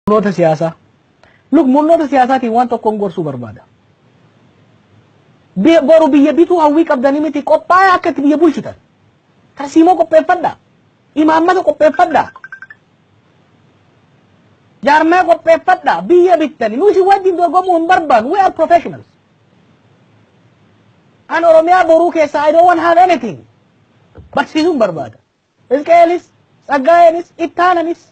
Murnoota siyaasaa. Murnoota siyaasaatiin waan tokkoon gorsuu barbaada. Boru biyya bituu hawwii qabdanii miti qophaa'aa akka itti biyya bulchitan. Tarsiimoo qopheeffadhaa. Imaammata qopheeffadhaa. Jaarmaa qopheeffadhaa. Biyya bittanii. Nuti wajjin dorgomuu hin barbaadu. We are professionals. An Oromiyaa boruu keessa I don't want have anything. Barsiisuun barbaada. Isqeelis, Tsaggaayeenis, Ittaananis.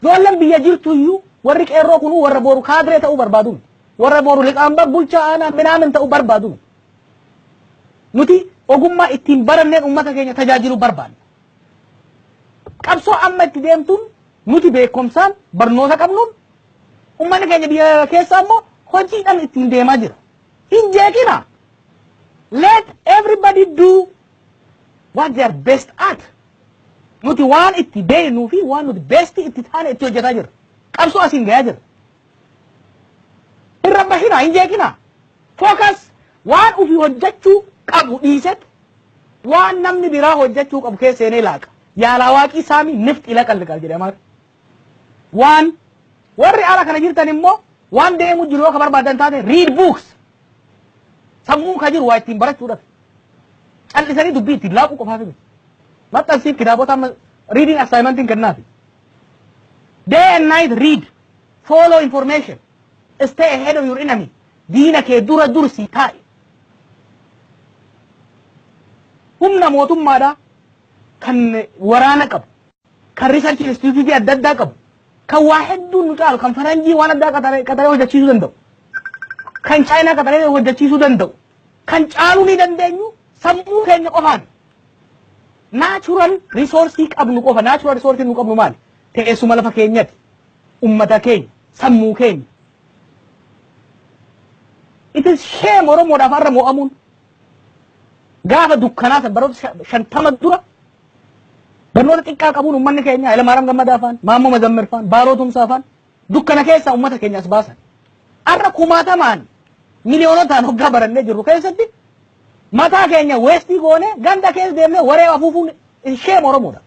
Ijoolleen biyya jirtu iyyuu warri qeerroo kunuu warra boru kaadree ta'uu barbaadu. Warra boru liqaambaa bulchaa aanaa minaamin ta'uu barbaadu. Nuti ogummaa ittiin baranneen uummata keenya tajaajiluu barbaadna. Qabsoo amma itti deemtuun nuti beekumsaan barnoota qabnuun uummanni keenya biyya keessaa immoo hojiidhaan ittiin deemaa jira. Hin jeeqina. Let everybody do what they are best at. Nuti waan itti beeknuu fi waan nuti besti itti taane itti hojjetaa jira. Qabsoo asiin gahaa jira. Irra bahina hin jeeqina. Focus waan ofii hojjechuu qabu dhiiset waan namni biraa hojjechuu qabu keessa seenee laaqa. Yaalaa waaqii saamii nifti ila qalliqal jedhamaa. Waan warri ala kana jirtan immoo waan deemu jiru yoo ka barbaadan taate read books. Sammuu ka jiru waa ittiin barachuudhaaf. Callisanii dubbii ittiin laaquu qofaaf miti. Maxxansiif kitaabota amma reading assignmentiin kennaafi. Day and night read. Follow information. Stay ahead of your enemy. Diina kee dura dursi taa'i. Humna mootummaadhaa kan waraana qabu, kan research institute adda addaa qabu, kan waa hedduun nu caalu, kan faranjii waan addaa qataree hojjechiisuu danda'u, kan chaayinaa qataree hojjechiisuu danda'u, kan caaluu ni dandeenyu sammuu keenya qofaan. Natural resource qabnu qofa. Natural resource nu qabnu maali? Teessuma lafa keenyati, ummata keenya, sammuu keenya. It is shame Oromoodhaaf har'a mo'amuun. Gaafa dukkanaa baroota 50 dura barnoota xiqqaa qabuun uummanni keenya Hayilamaariyaam Gammadaa faan, Maammoo Mazammil faan, Baaroo Tumsaa faan dukkana keessaa uummata keenya as baasan. Har'a kumaatamaan miliyoonotaan hoggaa barannee jirru keessatti mataa keenya weestii goone ganda keessa deemnee waree afuufuun shame Oromoodha.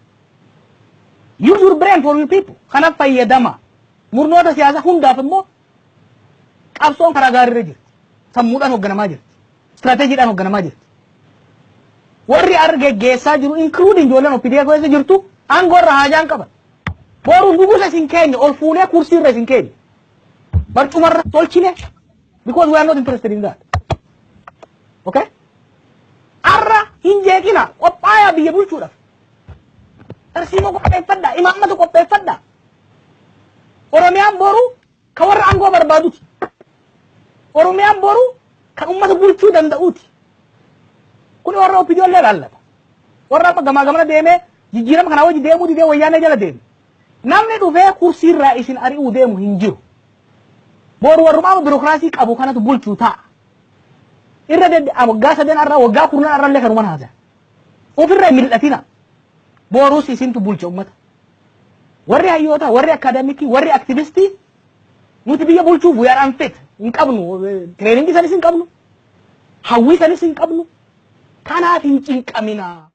Use your brain for your people. Kanaaf fayyadama. Murnoota siyaasaa hundaaf immoo qabsoon karaa gaarii irra jirti. Sammuudhaan hoogganamaa jirti. Istirateejiidhaan hoogganamaa jirti. Warri argaggeessaa jiru including ijoolleen OPDF keessa jirtu aangoo irra haajaan qaban. Boru nugusa isin keenya ol fuunee kursii irra isin keenya. Barcuma irra tolchine because we are not interested in that. Okay? Arra hin jeeqina qophaa'aa biyya bulchuudhaaf. Tarsiimoo qopheeffadhaa, imaammata qopheeffadhaa. Oromiyaan boru ka warra aangoo barbaaduti. Oromiyaan boru kan uummata bulchuu danda'uuti. Kun warra OPDF illee laallata. Warra amma gamaa gamana deemee jijjiirama kanaa wajji deemuu didee wayyaanee jala deeme. Namni dhufee kursii irraa isin ari'uu deemu hin jiru. Boru warrumaa biirokraasii qabu kanatu bulchuu ta'a. Irra waggaa 3 irraa waggaa 10 irraa illee kanuma haasa'a. Ofirra hin mil'atina. Boruus isintu bulcha uummata. Warri hayyoota, warri akaadaamikii, warri aktivistii nuti biyya bulchuuf we are unfit. Hin qabnu. Treeningii sanis hin qabnu. Hawwii sanis hin qabnu. Kanaaf hin cinqamina.